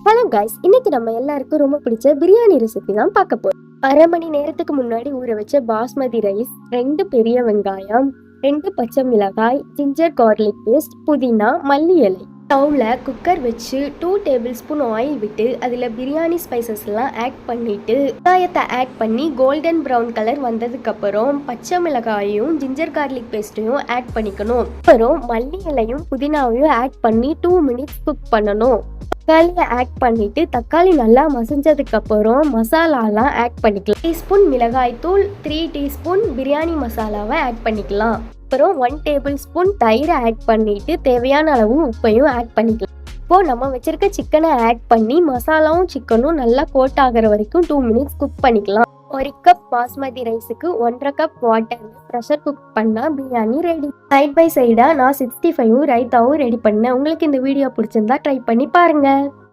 Hello guys, இன்னைக்கு நம்ம எல்லாருக்கும் ரொம்ப பிடிச்ச பிரியாணி ரெசிபி தான் பார்க்க போறோம். அரை மணி நேரத்துக்கு முன்னாடி ஊற வச்ச பாஸ்மதி ரைஸ், 2 பெரிய வெங்காயம், 2 பச்சை மிளகாய், ஜிஞ்சர் கார்லிக் பேஸ்ட், புதினா, மல்லி இலை. ஸ்டவ்ல குக்கர் வச்சு 2 டேபிள் ஸ்பூன் ஆயில் விட்டு அதில் பிரியாணி ஸ்பைசஸ் எல்லாம் ஆட் பண்ணிட்டு வெங்காயத்தை ஆட் பண்ணி கோல்டன் ப்ரௌன் கலர் வந்ததுக்கு அப்புறம் பச்சை மிளகாயும் ஜிஞ்சர் கார்லிக் பேஸ்ட்டையும் ஆட் பண்ணிக்கணும். அப்புறம் மல்லி இலையும் புதினாவையும் ஆட் பண்ணி 2 மினிட்ஸ் குக் பண்ணணும். தக்காளியை ஆட் பண்ணிட்டு தக்காளி நல்லா மசிஞ்சதுக்கு அப்புறம் மசாலாலாம் ஆட் பண்ணிக்கலாம். 3 டீஸ்பூன் மிளகாய் தூள், 3 டீஸ்பூன் பிரியாணி மசாலாவை ஆட் பண்ணிக்கலாம். அப்புறம் 1 டேபிள் ஸ்பூன் தயிரை ஆட் பண்ணிட்டு தேவையான அளவு உப்பையும் ஆட் பண்ணிக்கலாம். இப்போ நம்ம வச்சிருக்க சிக்கனை ஆட் பண்ணி மசாலாவும் சிக்கனும் நல்லா கோட் ஆகிற வரைக்கும் 2 மினிட்ஸ் குக் பண்ணிக்கலாம். 1 கப் பாஸ்மதி ரைஸுக்கு 1.5 கப் வாட்டர் ப்ரெஷர் குக் பண்ணா பிரியாணி ரெடி. சைட் பை சைடா நான் 65 ரைத்தாவும் ரெடி பண்ணேன். உங்களுக்கு இந்த வீடியோ பிடிச்சிருந்தா ட்ரை பண்ணி பாருங்க.